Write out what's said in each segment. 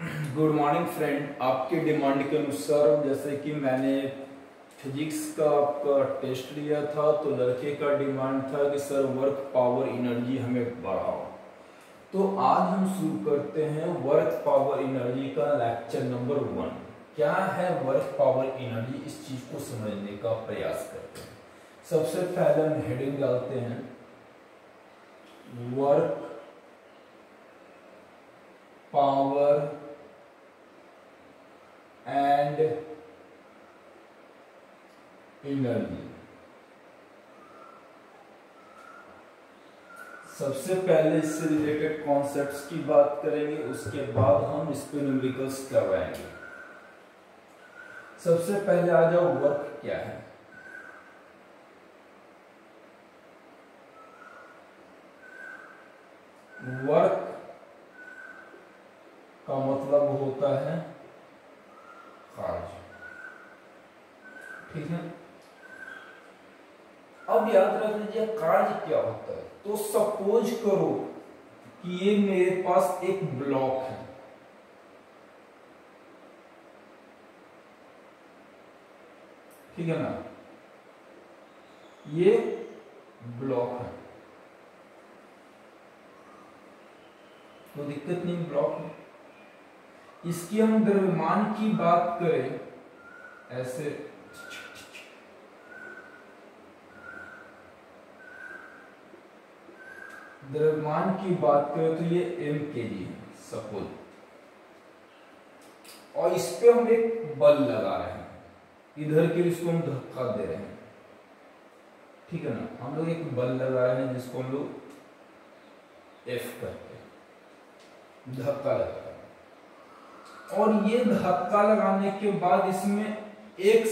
Good morning friend. आपके demand के अनुसार जैसे कि मैंने फिजिक्स का आपका टेस्ट लिया था तो लड़के का डिमांड था कि सर वर्क पावर एनर्जी हमें बढ़ाओ। तो आज हम शुरू करते हैं वर्क पावर एनर्जी का लेक्चर नंबर 1। क्या है वर्क पावर एनर्जी, इस चीज को समझने का प्रयास करते हैं। सबसे पहले हम हेडिंग डालते हैं वर्क पावर एंड एनर्जी। सबसे पहले इससे रिलेटेड कॉन्सेप्ट्स की बात करेंगे, उसके बाद हम इस पे न्यूमेरिकल्स करवाएंगे। सबसे पहले आ जाओ, वर्क क्या है। वर्क का मतलब होता है कार्य, ठीक है। अब याद रख लीजिए कार्य क्या होता है। तो सपोज करो कि ये मेरे पास एक ब्लॉक है, ठीक है ना, ये ब्लॉक है, तो दिक्कत नहीं, ब्लॉक है। इसकी हम द्रव्यमान की बात करें, ऐसे द्रव्यमान की बात करें तो ये mkg है सपोज, और इस पे हम एक बल लगा रहे हैं, इधर के इसको हम धक्का दे रहे हैं, ठीक है ना। हम लोग एक बल लगा रहे हैं जिसको हम लोग F करते हैं, धक्का लगाते हैं। और ये धक्का लगाने के बाद इसमें x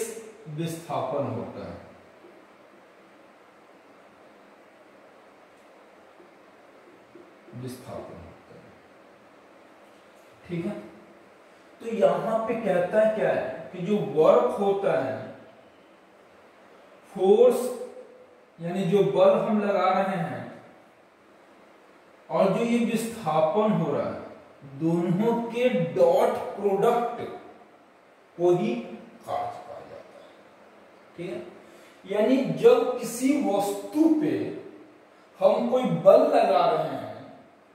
विस्थापन होता है, विस्थापन होता है, ठीक है। तो यहां पे कहता है क्या है कि जो वर्क होता है, फोर्स यानी जो बल हम लगा रहे हैं और जो ये विस्थापन हो रहा है, दोनों के डॉट प्रोडक्ट को ही कार्य कहा जाता है, ठीक है। यानी जब किसी वस्तु पे हम कोई बल लगा रहे हैं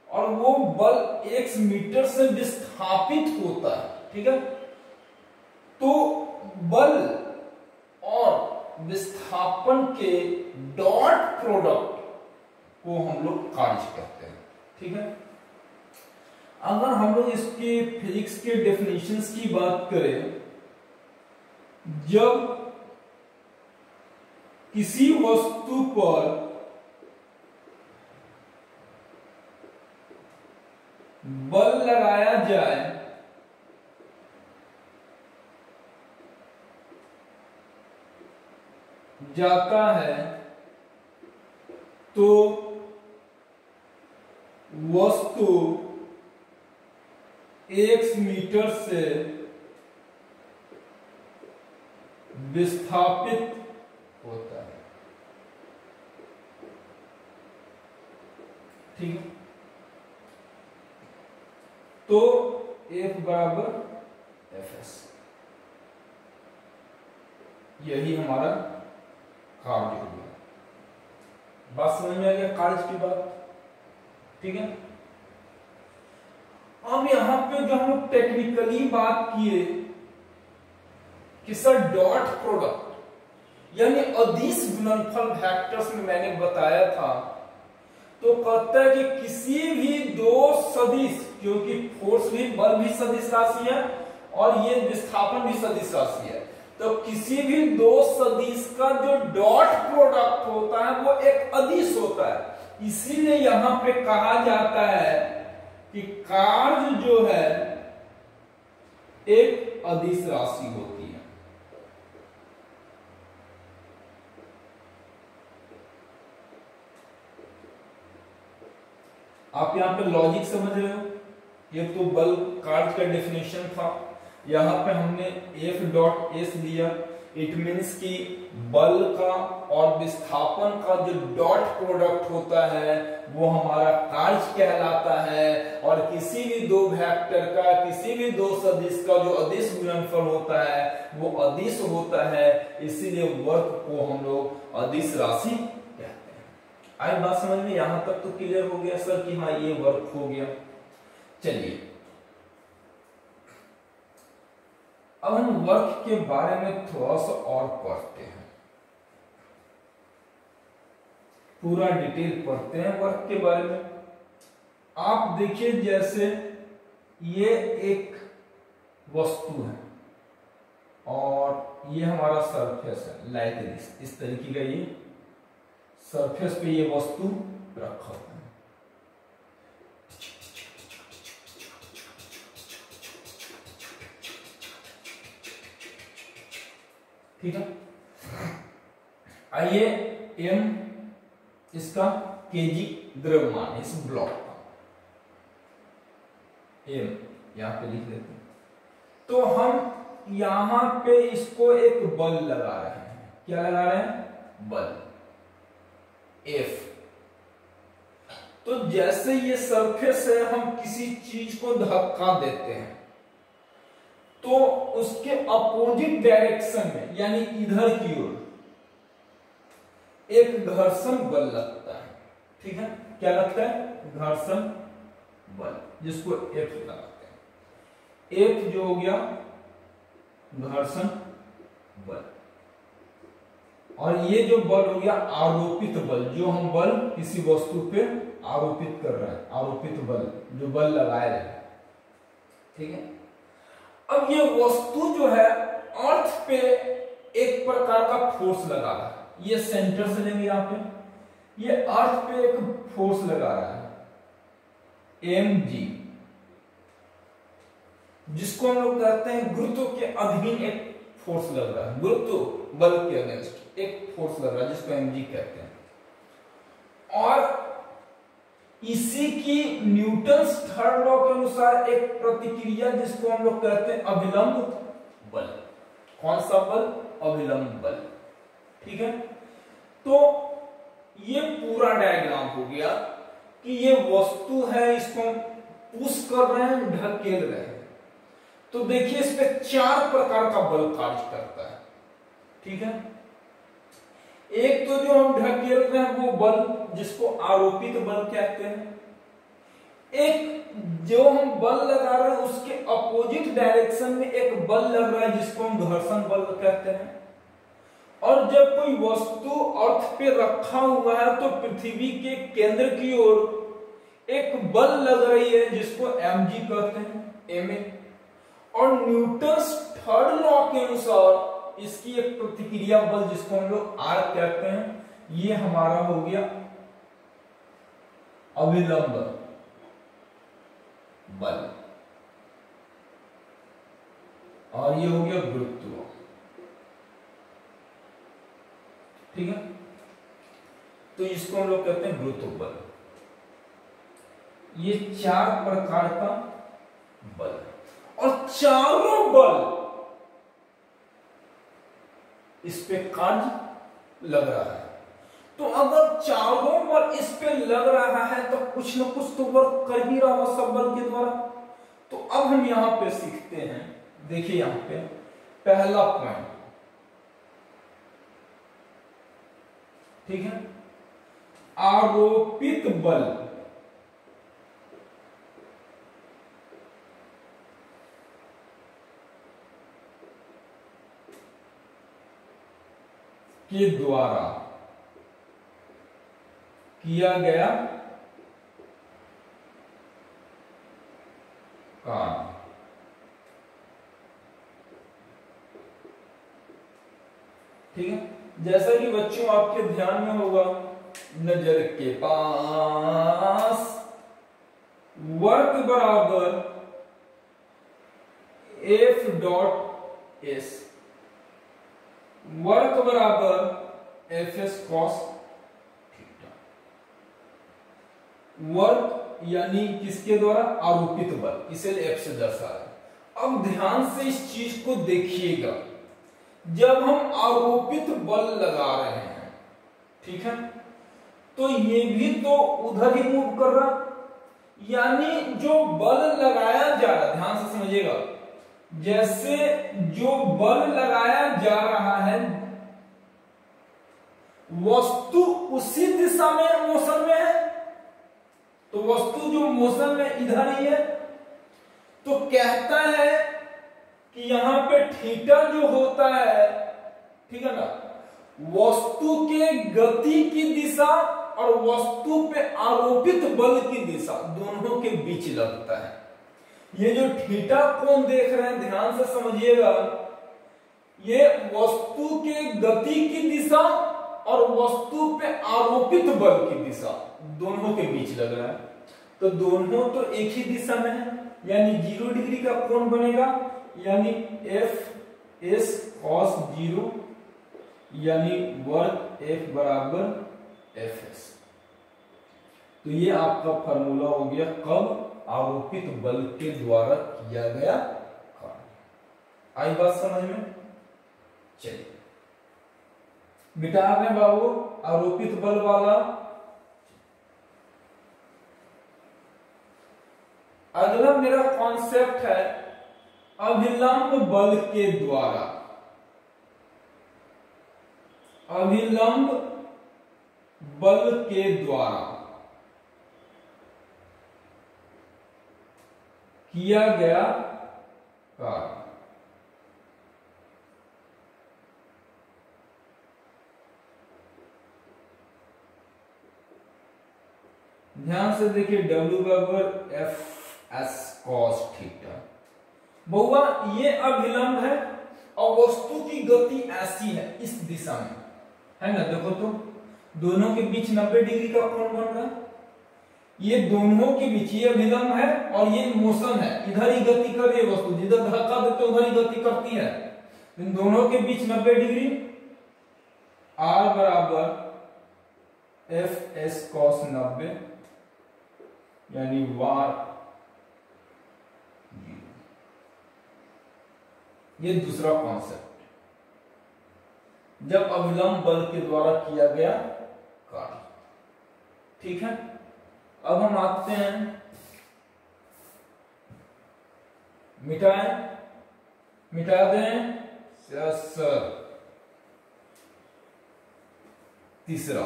और वो बल x मीटर से विस्थापित होता है, ठीक है, तो बल और विस्थापन के डॉट प्रोडक्ट को हम लोग कार्य कहते हैं, ठीक है। अगर हम लोग इसके फिजिक्स के डेफिनेशंस की बात करें, जब किसी वस्तु पर बल लगाया जाए जाता है तो वस्तु x मीटर से विस्थापित होता है, ठीक है। तो F बराबर Fs, यही हमारा कार्य हो गया। बात समझ में आ गया, कार्य की बात, ठीक है। अब यहां पे जो हम लोग टेक्निकली बात किए कि सर डॉट प्रोडक्ट यानी अदिश गुणनफल वेक्टर्स में मैंने बताया था, तो कहता है कि किसी भी दो सदिश, क्योंकि फोर्स भी, बल भी सदिश राशि है और ये विस्थापन भी सदिश राशि है, तो किसी भी दो सदिश का जो डॉट प्रोडक्ट होता है वो एक अदिश होता है। इसीलिए यहां पे कहा जाता है कि कार्य जो है एक अदिश राशि होती है। आप यहां पे लॉजिक समझ रहे हो। ये तो बल कार्य का डेफिनेशन था, यहां पे हमने F डॉट S लिया, इट मीन्स कि बल का और विस्थापन का जो डॉट प्रोडक्ट होता है वो हमारा कार्य कहलाता है। और किसी भी दो वेक्टर का, किसी भी दो सदिश का जो अदिश गुणनफल होता है वो अदिश होता है, इसीलिए वर्क को हम लोग अदिश राशि कहते हैं। आई बात समझ में? यहां तक तो क्लियर हो गया सर कि हाँ ये वर्क हो गया। चलिए अब हम वर्क के बारे में थोड़ा सा और पढ़ते हैं, पूरा डिटेल पढ़ते हैं वर्क के बारे में। आप देखिए जैसे ये एक वस्तु है और ये हमारा सरफेस है, लाइक दिस, इस तरीके का ये सरफेस पे ये वस्तु रखा हुआ है। ठीक है, आइए m इसका केजी द्रव्यमान इस ब्लॉक का m यहां पे लिख देते हैं। तो हम यहां पे इसको एक बल लगा रहे हैं। क्या लगा रहे हैं? बल F। तो जैसे ये सरफेस है, हम किसी चीज को धक्का देते हैं तो उसके अपोजिट डायरेक्शन में यानी इधर की ओर एक घर्षण बल लगता है। ठीक है, क्या लगता है? घर्षण बल, जिसको F लगाते हैं। F जो हो गया घर्षण बल, और ये जो बल हो गया आरोपित बल, जो हम बल किसी वस्तु पे आरोपित कर रहे हैं, आरोपित बल जो बल लगाए रहे। ठीक है, अब ये वस्तु जो है अर्थ पे एक प्रकार का फोर्स लगा रहा है। ये सेंटर से लेंगे यहां पे, ये अर्थ पे एक फोर्स लगा रहा है mg, जिसको हम लोग कहते हैं गुरुत्व के अधीन एक फोर्स लग रहा है, गुरुत्व बल के अगेंस्ट एक फोर्स लग रहा है जिसको mg कहते हैं। और इसी की न्यूटन्स थर्ड लॉ के अनुसार एक प्रतिक्रिया जिसको हम लोग कहते हैं अभिलंब बल। कौन सा बल? अभिलंब बल। ठीक है, तो ये पूरा डायग्राम हो गया कि ये वस्तु है, इसको पुश कर रहे हैं, ढकेल रहे हैं। तो देखिए इस पे 4 प्रकार का बल कार्य करता है। ठीक है, एक तो जो हम ढकेल रहे हैं वो बल जिसको आरोपित बल कहते हैं। एक जो हम बल लगा रहे हैं उसके अपोजिट डायरेक्शन में एक बल लग रहा है जिसको हम घर्षण बल कहते हैं। और जब कोई वस्तु अर्थ पे रखा हुआ है तो पृथ्वी के केंद्र की ओर एक बल लग रही है जिसको mg कहते हैं, ma। और न्यूटन्स थर्ड लॉ के अनुसार इसकी एक प्रतिक्रिया बल जिसको हम लोग R कहते हैं, ये हमारा हो गया अभिलंब बल, और ये हो गया गुरुत्व। ठीक है, तो इसको हम लोग कहते हैं गुरुत्व बल। ये 4 प्रकार का बल, और चारों बल इस पे कार्य लग रहा है। तो अगर चारों बल इस पे लग रहा है तो कुछ न कुछ तो वर्क कर ही रहा होगा सब बल के द्वारा। तो अब हम यहां पे सीखते हैं, देखिए यहां पे पहला पॉइंट। ठीक है, आरोपित बल के द्वारा किया गया काम। ठीक है, जैसा कि बच्चों आपके ध्यान में होगा, नजर के पास वर्क बराबर F डॉट S, वर्क बराबर Fs cos थीटा। वर्क यानी किसके द्वारा? आरोपित बल, इसे F से दर्शा है। अब ध्यान से इस चीज को देखिएगा, जब हम आरोपित बल लगा रहे हैं, ठीक है, तो ये भी तो उधर ही मूव कर रहा, यानी जो बल लगाया जा रहा, ध्यान से समझिएगा, जैसे जो बल लगाया जा रहा है वस्तु उसी दिशा में मोशन में है, तो वस्तु जो मोशन में इधर ही है, तो कहता है कि यहां पे थीटा जो होता है, ठीक है ना, वस्तु के गति की दिशा और वस्तु पे आरोपित बल की दिशा दोनों के बीच लगता है। ये जो थीटा कोण देख रहे हैं, ध्यान से समझिएगा, ये वस्तु के गति की दिशा और वस्तु पे आरोपित बल की दिशा दोनों के बीच लग रहा है, तो दोनों तो एक ही दिशा में है, यानी 0 डिग्री का कोण बनेगा, यानी एफ एस कॉस 0 यानी वर्ग एफ बराबर एफ एस। तो ये आपका फार्मूला हो गया कब आरोपित बल के द्वारा किया गया कार्य। आई बात समझ में? चलिए मिटा दें बाबू आरोपित बल वाला। अगला मेरा कॉन्सेप्ट है अभिलंब बल के द्वारा, अभिलंब बल के द्वारा किया गया कार्य। ध्यान से देखिए, W बराबर एफ एस कॉस थीटा। बहुआ ये अभिलंब है और वस्तु की गति ऐसी है इस दिशा में, है ना, देखो तो दोनों के बीच 90 डिग्री का कोण बन रहा है। ये दोनों के बीच ये अभिलंब है और ये मोशन है, इधर ही गति कर रही है वस्तु, जिधर धक्का देते उधर ही गति करती है। इन दोनों के बीच 90 डिग्री, R बराबर एफ एस कॉस 90 यानी वार। ये दूसरा कॉन्सेप्ट, जब अभिलंब बल के द्वारा किया गया कार्य, ठीक है। अब हम आते हैं, मिटा दें सर। तीसरा,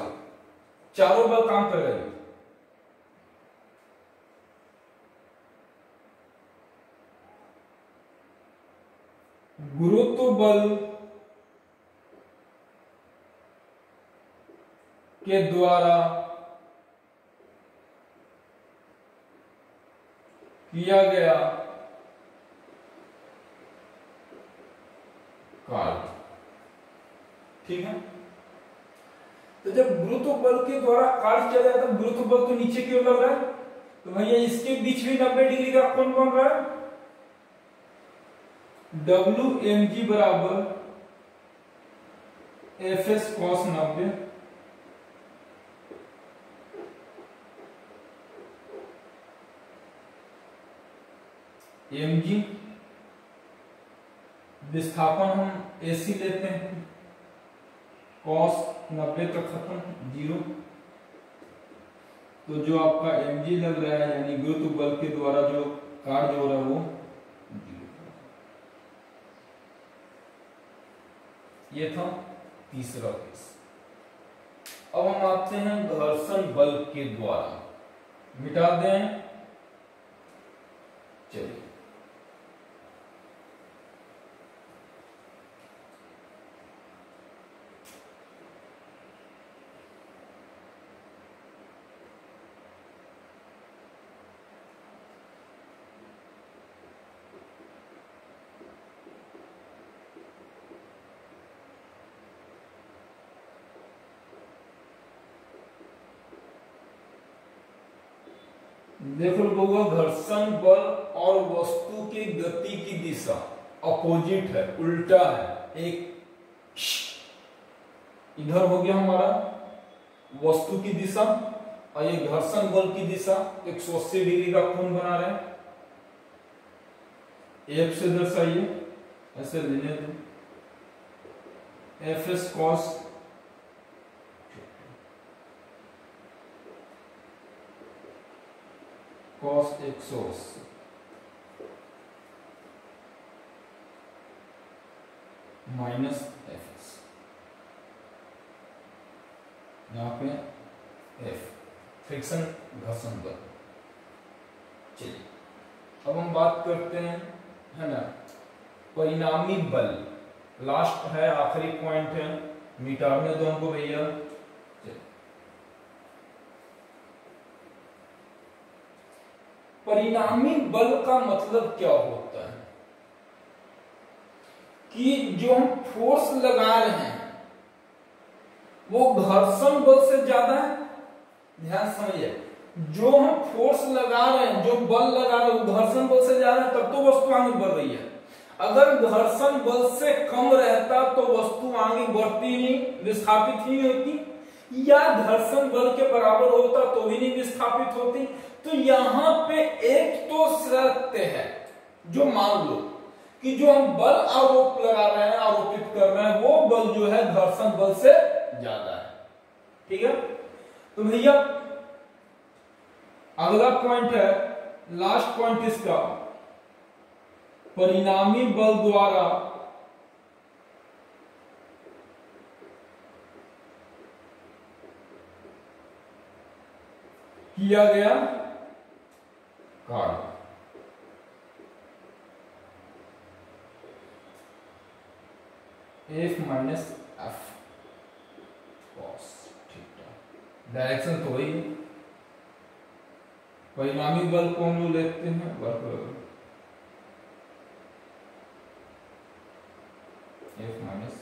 चारों बल काम कर रहे हैं। गुरुत्व बल के द्वारा किया गया कार्य, ठीक है। तो जब गुरुत्व बल के द्वारा कार्य किया जाता है, गुरुत्व बल तो नीचे की ओर लग रहा है, तो भैया इसके बीच भी 90 डिग्री का कोण बन रहा है। डब्ल्यू एम जी बराबर F S cos 90 M G, विस्थापन हम एसी लेते हैं, कॉस 90 तक खत्म 0, तो जो आपका एम जी लग रहा है यानी गुरुत्व बल के द्वारा जो कार्य हो रहा है वो 0। ये था तीसरा केस। अब हम आते हैं घर्षण बल के द्वारा, मिटा दें। चलिए देखो लोगों, घर्षण बल और वस्तु की गति की दिशा अपोजिट है, उल्टा है। एक इधर हो गया हमारा वस्तु की दिशा और ये घर्षण बल की दिशा 180 डिग्री का कोण बना रहे हैं। एफ से दर्शाइए, ऐसे लेने दो। F S cos cos 180 minus F S, यहां पे एफ फ्रिक्शन घर्षण बल। चलिए अब हम बात करते हैं, है ना, परिणामी बल। लास्ट है, आखिरी पॉइंट है, मिटाने दो हमको भैया। परिणामी बल का मतलब क्या होता है कि जो हम फोर्स लगा रहे हैं वो घर्षण बल से ज्यादा है। ध्यान समझिए, जो हम फोर्स लगा रहे हैं, जो बल लगा रहे हैं वो घर्षण बल से ज्यादा है, तब तो वस्तु आगे बढ़ रही है। अगर घर्षण बल से कम रहता तो वस्तु आगे बढ़ती नहीं, विस्थापित ही होती, या घर्षण बल के बराबर होता तो भी नहीं विस्थापित होती। तो यहां पे एक तो शर्त है, जो मान लो कि जो हम बल आरोप लगा रहे हैं, आरोपित कर रहे हैं, वो बल जो है घर्षण बल से ज्यादा है। ठीक है, तो भैया अगला पॉइंट है, लास्ट पॉइंट इसका, परिणामी बल द्वारा किया गया कार्य। F minus F cos theta, direction तो वही है। परिणामी बल को हम लोग लेते हैं वर्क एफ माइनस,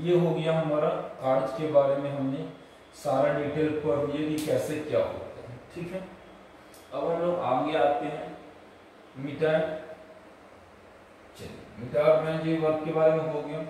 ये हो गया हमारा कार्य के बारे में, हमने सारा डिटेल पढ़ लिया कि कैसे क्या होता है। ठीक है, अब हम लोग आगे आते हैं मीटर। चलिए, मीटर में जो वर्क के बारे में हो गया।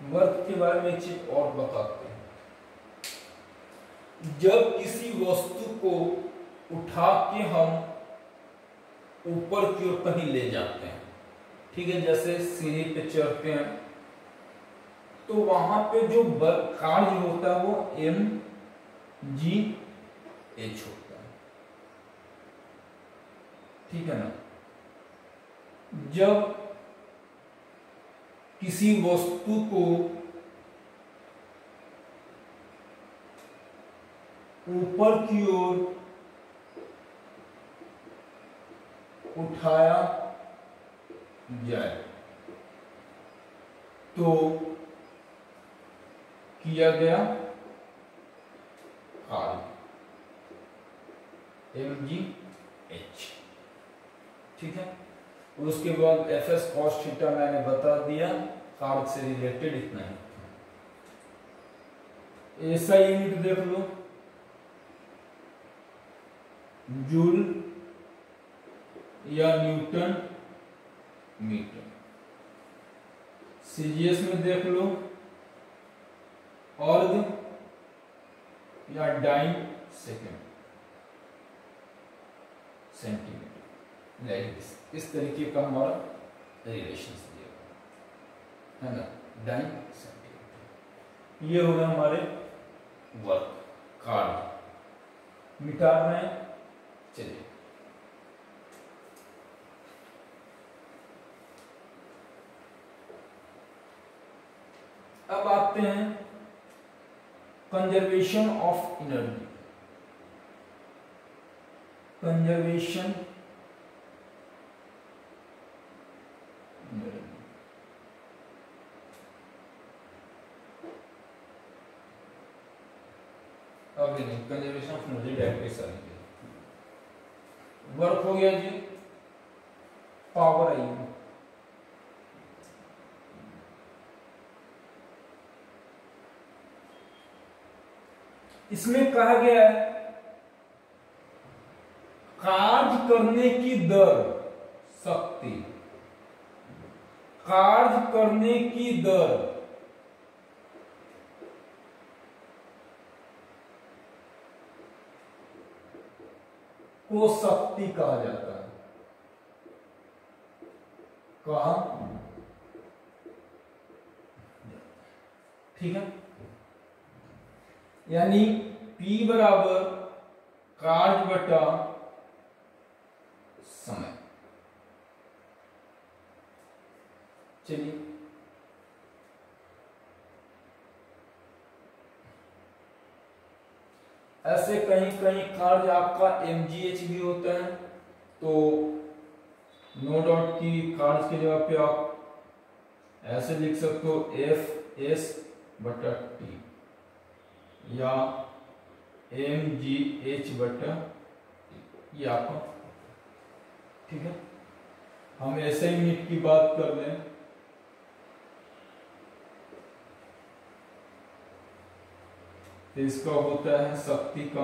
वर्क के बारे में एक चीज और बताते हैं। जब किसी वस्तु को उठा के हम ऊपर की ओर कहीं ले जाते हैं, ठीक है, जैसे सीढ़ी पे चढ़ते हैं, तो वहां पे जो कार्य होता है वो mgh होता है। ठीक है ना, जब किसी वस्तु को ऊपर की ओर उठाया जाए तो किया गया कार्य mgh। ठीक है, उसके बाद एफ एस कॉस थीटा मैंने बता दिया, कार्य से रिलेटेड इतना ही। ऐसा यूनिट देख लो, जूल या न्यूटन मीटर। सीजीएस में देख लो, अर्ग या डाइन सेकेंड सेंटीमीटर। इस तरीके का हमारा रिलेशन दिया है ना, डाइन सेंटीमीटर। ये हो गया हमारे वर्क कार्य। मीटर में चलिए अब आते हैं conservation of energy. Conservation conservation of energy direct work हो गया जी। पावर आई है। इसमें कहा गया है कार्य करने की दर शक्ति, कार्य करने की दर को शक्ति कहा जाता है। कहा, ठीक है, यानी P बराबर कार्य बटा समय। चलिए ऐसे कहीं कहीं कार्य आपका mgh भी होता है, तो नो डाउट की कार्य की जगह पे आप ऐसे लिख सकते हो Fs बटा T या mgh बटा T, ये आपका, ठीक है। हम ऐसे यूनिट की बात कर लें, तो इसका होता है शक्ति का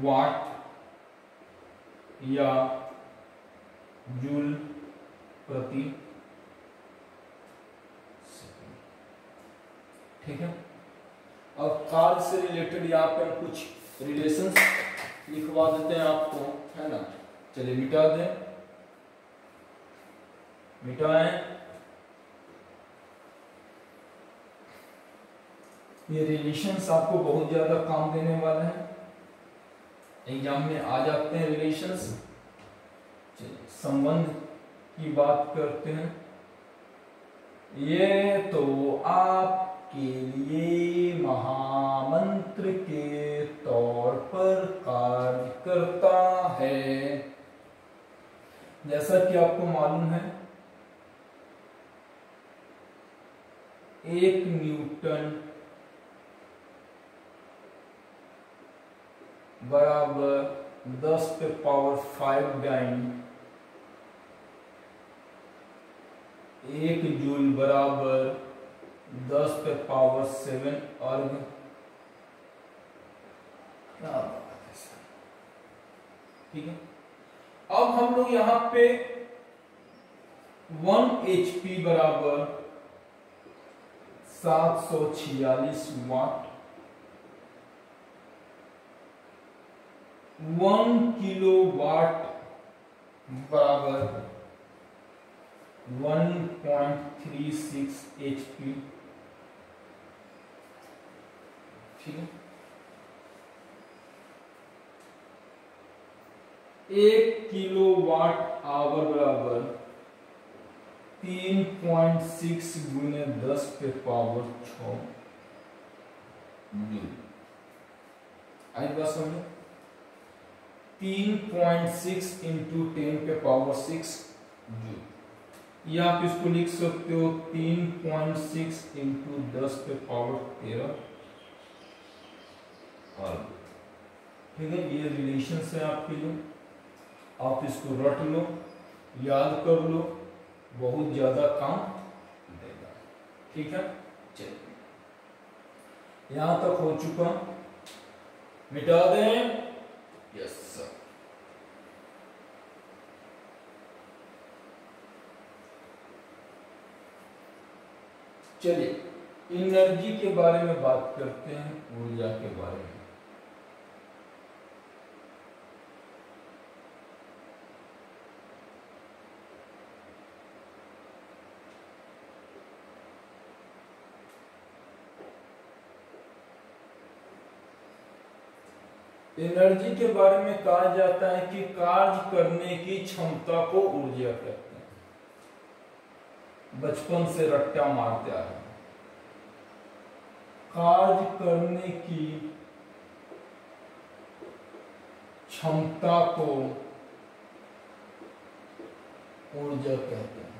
वाट या जूल प्रति सेकंड, ठीक है। अब कार्य से रिलेटेड यहाँ पे हम कुछ रिलेशंस लिखवा देते हैं आपको, है ना। चलिए मिटा दें, मिटाएं। ये रिलेशंस आपको बहुत ज्यादा काम देने वाला है, एग्जाम में आ जाते हैं रिलेशंस। संबंध की बात करते हैं। ये तो आपके लिए महामंत्र के तौर पर कार्य करता है। जैसा कि आपको मालूम है, 1 न्यूटन बराबर 10 पे पावर 5 डाइन, 1 जूल बराबर 10 पे पावर 7 अर्ग। क्या बात है सर, ठीक है। अब हम लोग यहां पे 1 HP बराबर 746 वाट, 1 किलोवाट बराबर 1.36 HP, ठीक है। 1 किलोवाट आवर बराबर 3.6 गुने 10 पे पावर 6 जूल। आई बात समझो, 3.6 इंटू 10 पे पावर 6 जूल। या आप इसको लिख सकते हो 3.6 इंटू 10 पे पावर 13 अर्ग, ठीक है। ये रिलेशन है आपके लिए, आप इसको रट लो, याद कर लो, बहुत ज्यादा काम देगा, ठीक है। चलिए यहां तक हो चुका, मिटा दें। Yes sir. चलिए एनर्जी के बारे में बात करते हैं, ऊर्जा के बारे में। एनर्जी के बारे में कहा जाता है कि कार्य करने की क्षमता को ऊर्जा कहते हैं। बचपन से रट्टा मारते आ रहे हैं, कार्य करने की क्षमता को ऊर्जा कहते हैं,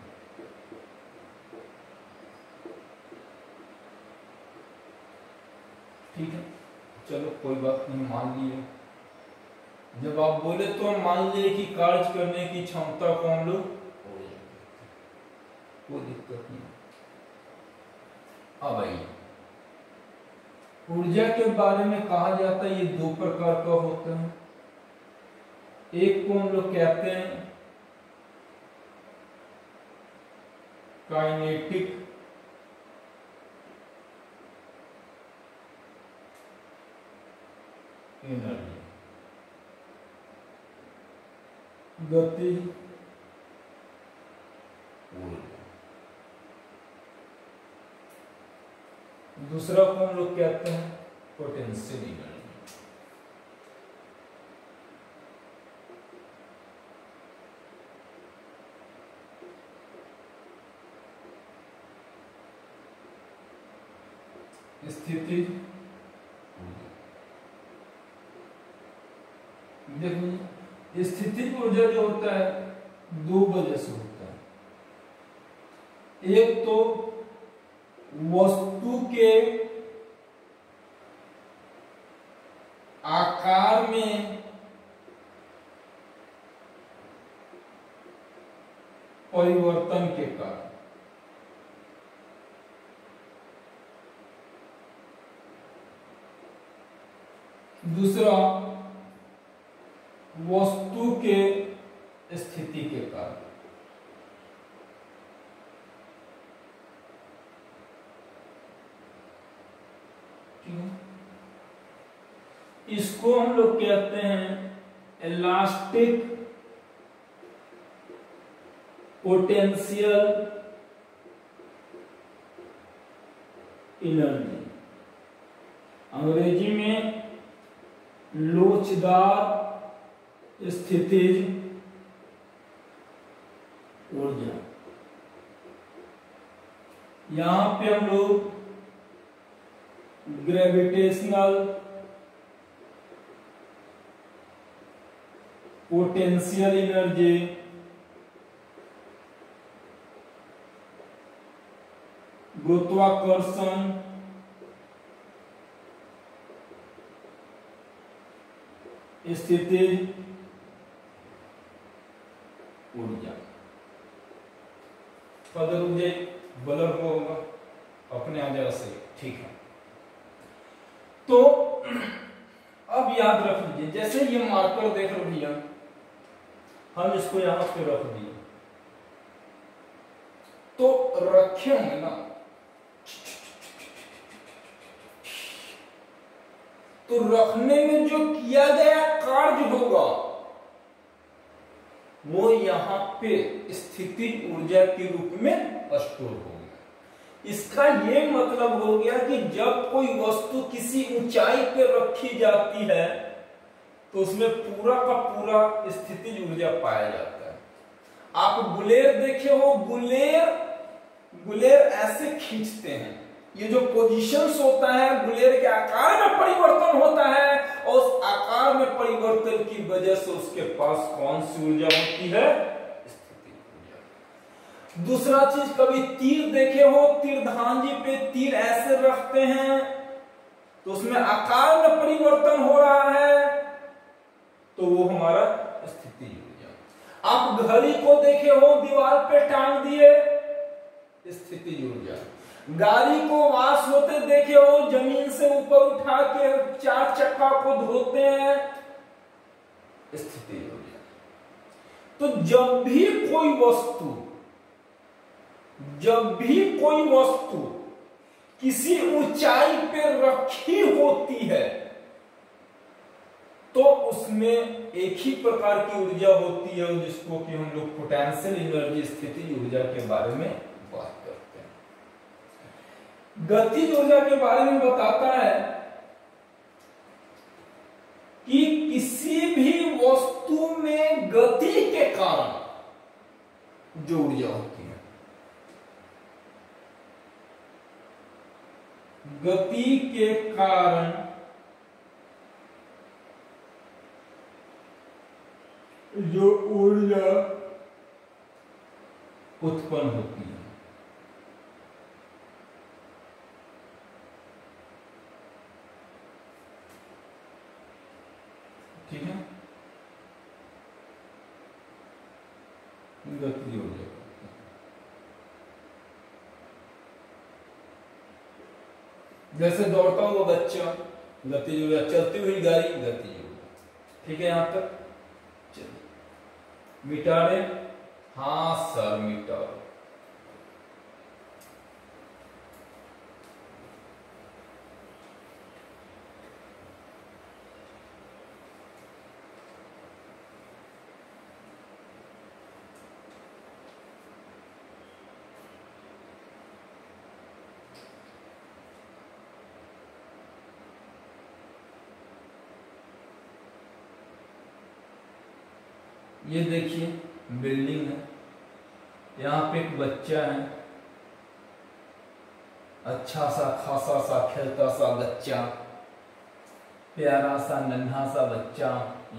ठीक है। चलो कोई बात नहीं, मान लिए। जब आप बोले तो हम मान लिए कि कार्य करने की क्षमता को हम लोग कोई दिक्कत नहीं। अब आइए ऊर्जा के बारे में कहा जाता है ये दो प्रकार का होता है। एक को हम लोग कहते हैं काइनेटिक एनर्जी, गति ऊर्जा। दूसरा को हम लोग कहते हैं पोटेंशियल एनर्जी। स्थिति देखो स्थिति ऊर्जा जो होता है दो वजह से होता है। एक तो वस्तु के आकार में परिवर्तन के कारण, दूसरा वस्तु के स्थिति के कारण। इसको हम लोग कहते हैं इलास्टिक पोटेंशियल एनर्जी, अंग्रेजी में लोचदार स्थितिज ऊर्जा। यहां पे हम लोग ग्रेविटेशनल पोटेंशियल एनर्जी, गुरुत्वाकर्षण स्थितिज ऊर्जा, पदर ऊर्जा बलर होगा अपने आ जाएगा सही, ठीक है। तो अब याद रख लीजिए, जैसे ये मार्कर देख लो भैया, हम इसको यहां पे रख दिए तो रखे होंगे ना, तो रखने में जो किया गया कार्य होगा वो यहां पे स्थितिज ऊर्जा के रूप में स्टोर हो गया। इसका ये मतलब हो गया कि जब कोई वस्तु किसी ऊंचाई पे रखी जाती है तो उसमें पूरा का पूरा स्थितिज ऊर्जा पाया जाता है। आप गुलेर देखे हो, गुलेर ऐसे खींचते हैं, ये जो पोजीशंस होता है गुलेर के आकार में परिवर्तन होता है और उस आकार में परिवर्तन की वजह से उसके पास कौन सी ऊर्जा होती है? स्थितिज ऊर्जा। दूसरा चीज, कभी तीर देखे हो, तीर धांजी पे तीर ऐसे रखते हैं तो उसमें आकार में परिवर्तन हो रहा है, तो वो हमारा स्थितिज ऊर्जा। आप घड़ी को देखे हो, दीवार पे टांग दिए, स्थितिज ऊर्जा। गाड़ी को वाश होते देखे हो, जमीन से ऊपर उठा के चार चक्का को धोते हैं, स्थितिज ऊर्जा। तो जब भी कोई वस्तु किसी ऊंचाई पे रखी होती है तो उसमें एक ही प्रकार की ऊर्जा होती है जिसको कि हम लोग पोटेंशियल एनर्जी स्थितिज ऊर्जा के बारे में बात करते हैं। गतिज ऊर्जा के बारे में बताता है कि किसी भी वस्तु में गति के कारण जो ऊर्जा होती है, गति के कारण जो ऊर्जा उत्पन्न होती है, ठीक है। गतिज ऊर्जा। जैसे दौड़ता हुआ बच्चा गतिज ऊर्जा, चलती हुई गाड़ी गतिज ऊर्जा। ठीक है, यहां तक चलिए मिटा दे। हाँ सर मिटा दो। ये देखिए बिल्डिंग है, यहाँ पे एक बच्चा है, अच्छा सा खासा सा खेलता सा बच्चा, प्यारा सा नन्हा सा बच्चा।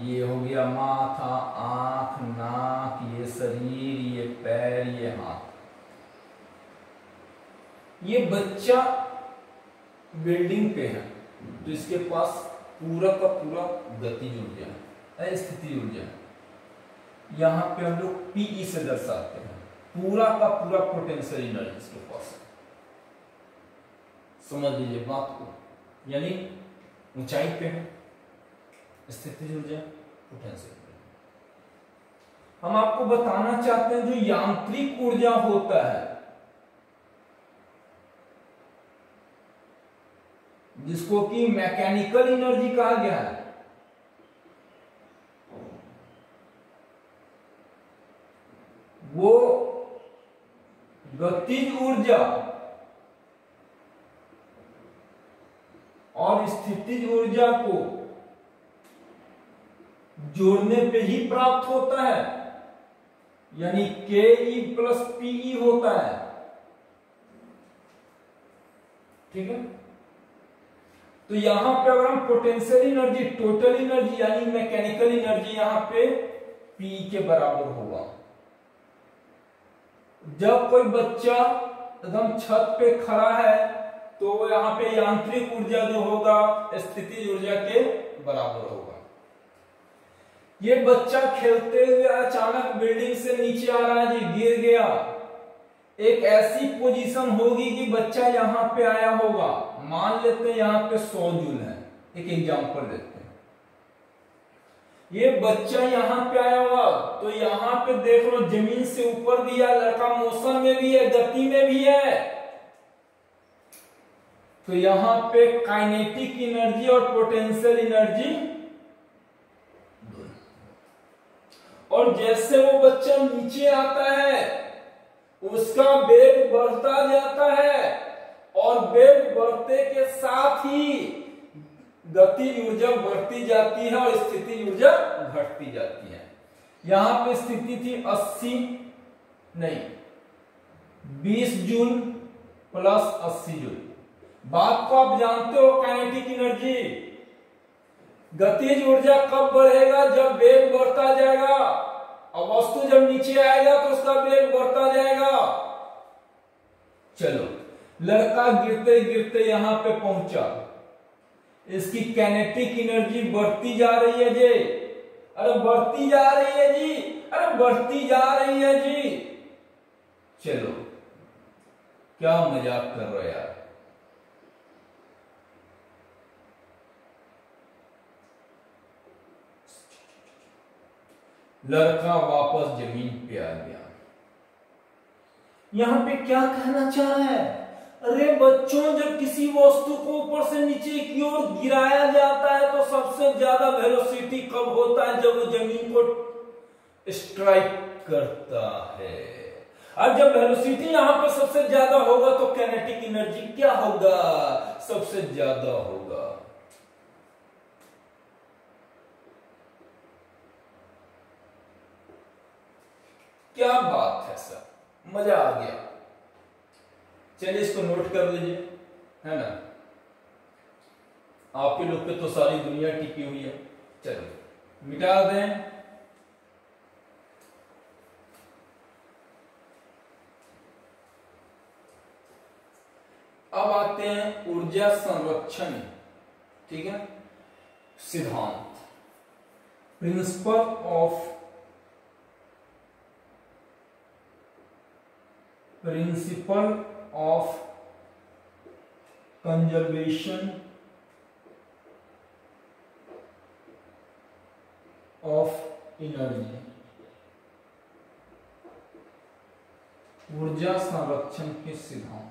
ये हो गया माथा, आंख, नाक, ये शरीर, ये पैर, ये हाथ। ये बच्चा बिल्डिंग पे है तो इसके पास पूरा का पूरा गतिज ऊर्जा है, स्थिति ऊर्जा है। यहां पे हम लोग पीई से दर्शाते हैं, पूरा का पूरा पोटेंशियल एनर्जी इसके पास है। समझ लीजिए बात को, यानी ऊंचाई पे है स्थिति ऊर्जा, पोटेंशियल। हम आपको बताना चाहते हैं जो यांत्रिक ऊर्जा होता है, जिसको कि मैकेनिकल एनर्जी कहा गया है, वो गतिज ऊर्जा और स्थितिज ऊर्जा को जोड़ने पे ही प्राप्त होता है, यानी के प्लस पीई होता है। ठीक है, तो यहां पे अगर हम पोटेंशियल एनर्जी, टोटल एनर्जी यानी मैकेनिकल एनर्जी यहां पे पी के बराबर होगा। जब कोई बच्चा एकदम छत पे खड़ा है तो यहाँ पे यांत्रिक ऊर्जा जो होगा स्थितिज ऊर्जा के बराबर होगा। ये बच्चा खेलते हुए अचानक बिल्डिंग से नीचे आ रहा है जी, गिर गया। एक ऐसी पोजीशन होगी कि बच्चा यहाँ पे आया होगा, मान लेते हैं यहाँ पे 100 जूल है, एक एग्जांपल लेते हैं। ये बच्चा यहाँ पे आया हुआ तो यहाँ पे देख लो जमीन से ऊपर भी है, लड़का मोशन में भी है, गति में भी है, तो यहाँ पे काइनेटिक एनर्जी और पोटेंशियल एनर्जी, और जैसे वो बच्चा नीचे आता है उसका वेग बढ़ता जाता है और वेग बढ़ते के साथ ही गतिज ऊर्जा बढ़ती जाती है और स्थितिज ऊर्जा घटती जाती है। यहां पे स्थिति थी 80 नहीं 20 जूल प्लस 80 जूल। बात को आप जानते हो, काइनेटिक एनर्जी, गतिज ऊर्जा कब बढ़ेगा? जब वेग बढ़ता जाएगा, और वस्तु जब नीचे आएगा तो उसका वेग बढ़ता जाएगा। चलो, लड़का गिरते गिरते यहां पे पहुंचा, इसकी काइनेटिक एनर्जी बढ़ती जा रही है जी, अरे बढ़ती जा रही है जी, अरे बढ़ती जा रही है जी। चलो, क्या मजाक कर रहे हो यार। लड़का वापस जमीन पे आ गया। यहां पे क्या कहना चाह रहा है? अरे बच्चों, जब किसी वस्तु को ऊपर से नीचे की ओर गिराया जाता है तो सबसे ज्यादा वेलोसिटी कब होता है? जब वो जमीन को स्ट्राइक करता है। और जब वेलोसिटी यहां पर सबसे ज्यादा होगा तो काइनेटिक एनर्जी क्या होगा? सबसे ज्यादा होगा। क्या बात है सर, मजा आ गया। चलिए इसको नोट कर लीजिए, है ना। आपके लोग पे तो सारी दुनिया टिकी हुई है। चलो मिटा दें। अब आते हैं ऊर्जा संरक्षण, ठीक है, सिद्धांत, principle of principle of conservation of energy, ऊर्जा संरक्षण के सिद्धांत।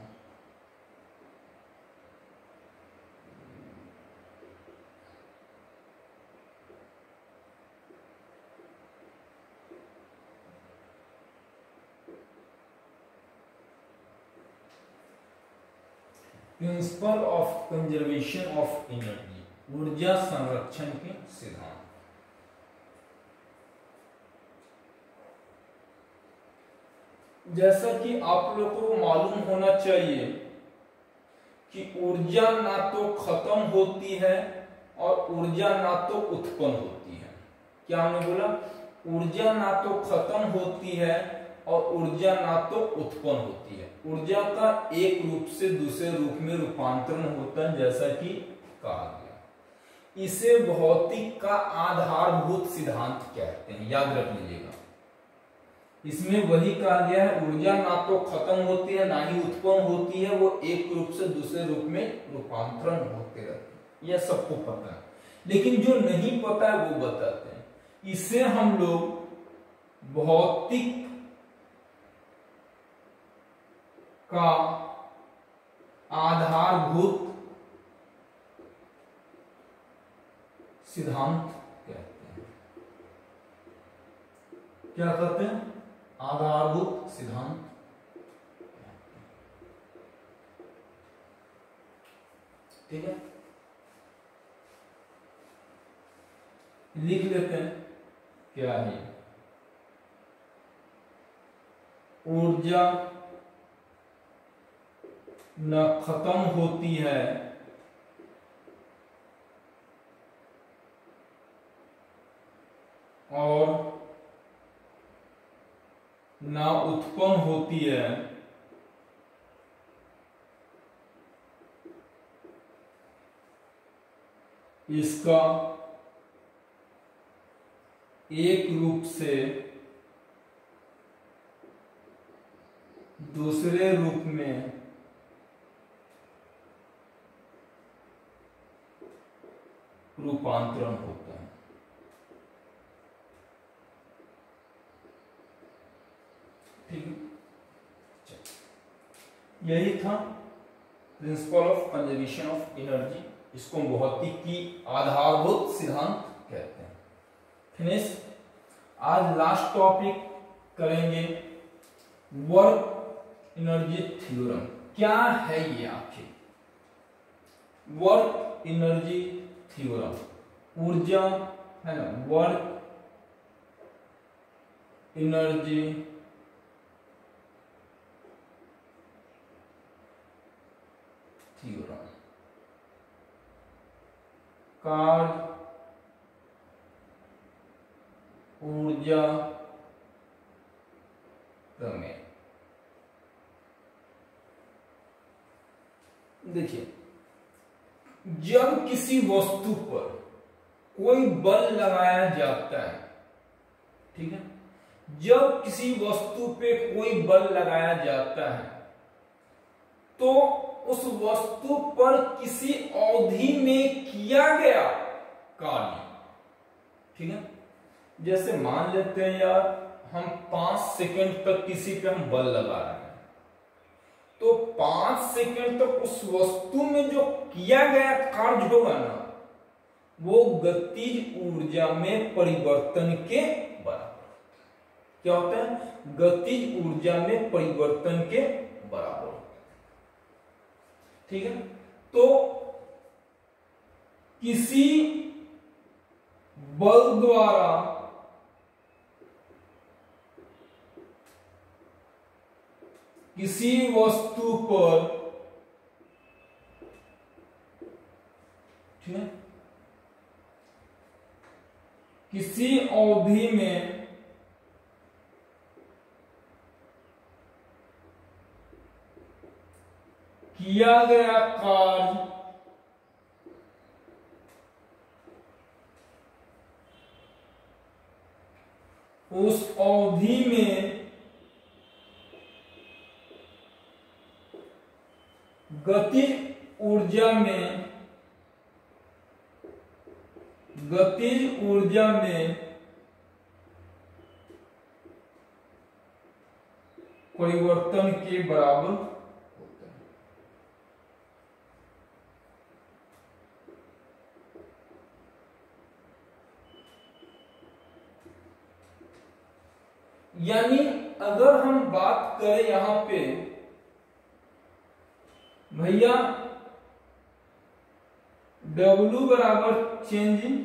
Principle of conservation of energy, ऊर्जा संरक्षण के सिद्धांत। जैसा कि आप लोग को मालूम होना चाहिए कि ऊर्जा ना तो खत्म होती है और ऊर्जा ना तो उत्पन्न होती है। क्या हमने बोला? ऊर्जा ना तो खत्म होती है और ऊर्जा ना तो उत्पन्न होती है। ऊर्जा का एक रूप से दूसरे रूप में रूपांतरण होता है, जैसा कि कहा गया। इसे भौतिक का आधारभूत सिद्धांत कहते हैं, याद रख लीजिएगा। इसमें वही कहा गया है, ऊर्जा ना तो खत्म होती है ना ही उत्पन्न होती है, वो एक रूप से दूसरे रूप में रूपांतरण होते रहते हैं। यह सबको पता है, लेकिन जो नहीं पता है वो बताते हैं। इसे हम लोग भौतिक का आधारभूत सिद्धांत कहते हैं। क्या कहते हैं? आधारभूत सिद्धांत। ठीक है, लिख लेते हैं। क्या है? ऊर्जा न खत्म होती है और न उत्पन्न होती है, इसका एक रूप से दूसरे रूप में रूपांतरण होता है। ठीक है, यही था principle of conservation of energy. इसको भौतिक की आधारभूत सिद्धांत कहते हैं। फिनिश। आज लास्ट टॉपिक करेंगे, वर्क एनर्जी थ्योरम। क्या है ये आखिर? वर्क एनर्जी थ्योरम, ऊर्जा है ना, वर्क एनर्जी थ्योरम, कार्य ऊर्जा प्रमेय। देखिए, जब किसी वस्तु पर कोई बल लगाया जाता है, ठीक है, जब किसी वस्तु पे कोई बल लगाया जाता है तो उस वस्तु पर किसी अवधि में किया गया कार्य, ठीक है, जैसे मान लेते हैं यार, हम 5 सेकंड तक किसी पे हम बल लगा रहे हैं, तो 5 सेकंड तक उस वस्तु में जो किया गया कार्य होगा ना, वो गतिज ऊर्जा में परिवर्तन के बराबर। क्या होता है? गतिज ऊर्जा में परिवर्तन के बराबर। ठीक है, तो किसी बल द्वारा किसी वस्तु पर, ठीक है, किसी अवधि में किया गया कार्य उस अवधि में गतिज ऊर्जा में परिवर्तन के बराबर होता है। यानी अगर हम बात करें यहां पे भैया W बराबर change in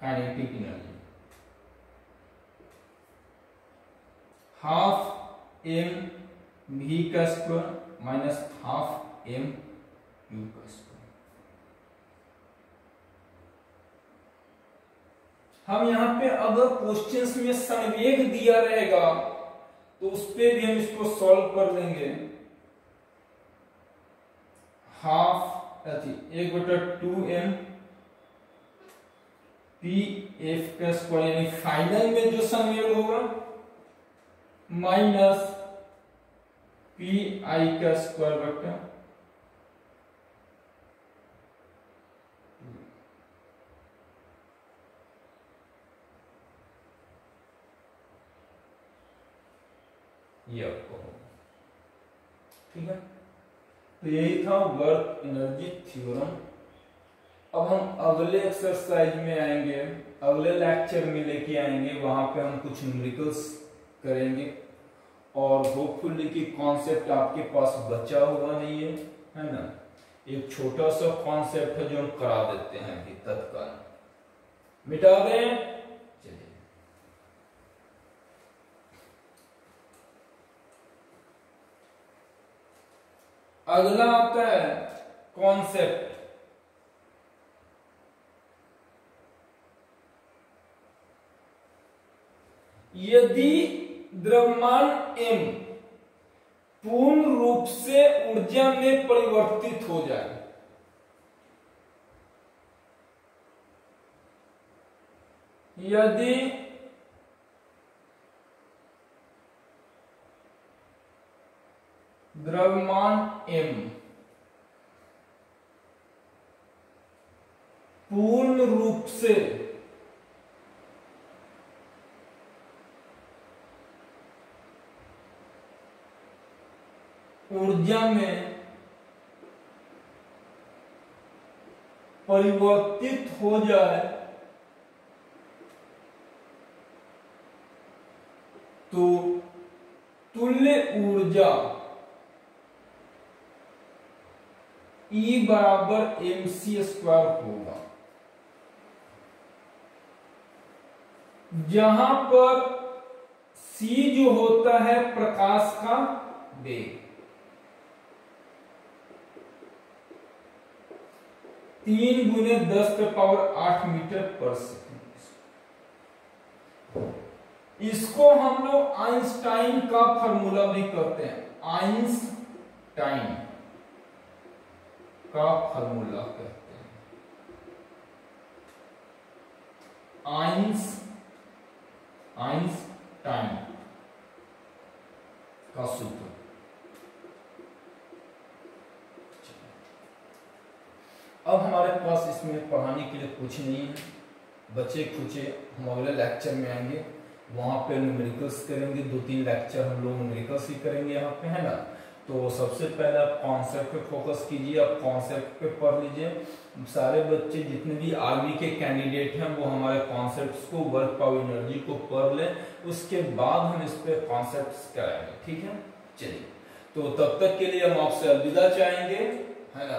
kinetic energy, half m v का square minus half m u का स्क्वायर। हम यहां पे अगर क्वेश्चंस में संवेग दिया रहेगा तो उस पे भी हम इसको सॉल्व कर लेंगे। हाफ 1/2m p f का स्क्वायर, यानी फाइनल में जो संवेग होगा माइनस पी आई का स्क्वायर बटा ये आपको होगा। ठीक है, तो यही था वर्क एनर्जी थ्योरम। अब हम अगले एक्सरसाइज में आएंगे, अगले लेक्चर में लेके आएंगे, वहां पे हम कुछ न्यूमेरिकल्स करेंगे और होपफुली कि कॉन्सेप्ट आपके पास बचा हुआ नहीं है ना। एक छोटा सा कॉन्सेप्ट है जो हम करा देते हैं अभी तत्काल, मिटा दें। चलिए अगला आता है कॉन्सेप्ट। यदि द्रव्यमान m पूर्ण रूप से ऊर्जा में परिवर्तित हो जाए, यदि द्रव्यमान m पूर्ण रूप से ऊर्जा में परिवर्तित हो जाए तो तुल्य ऊर्जा E बराबर mc² होगा, जहां पर c जो होता है प्रकाश का वेग, 3 × 10⁸ मीटर पर सेकंड। इसको हम लोग आइंस्टाइन का फॉर्मूला भी कहते हैं, आइंस्टाइन का फॉर्मूला कहते हैं, आइंस्टाइन का सूत्र। अब हमारे पास इसमें पढ़ाने के लिए कुछ नहीं है, बच्चे खुचे हम अगले लेक्चर में आएंगे, वहां पे न्यूमेरिकल्स करेंगे। 2-3 लेक्चर हम लोग न्यूमेरिकल्स ही करेंगे यहाँ पे, है ना। तो सबसे पहले आप कॉन्सेप्ट पे फोकस कीजिए, आप कॉन्सेप्ट पे पढ़ लीजिए। सारे बच्चे जितने भी आर्मी के कैंडिडेट हैं वो हमारे कॉन्सेप्ट्स को, वर्क पावर एनर्जी को पढ़ लें, उसके बाद हम इस पे कॉन्सेप्ट्स कराएंगे। ठीक है, चलिए, तो तब तक के लिए हम आपसे अलविदा चाहेंगे, है ना।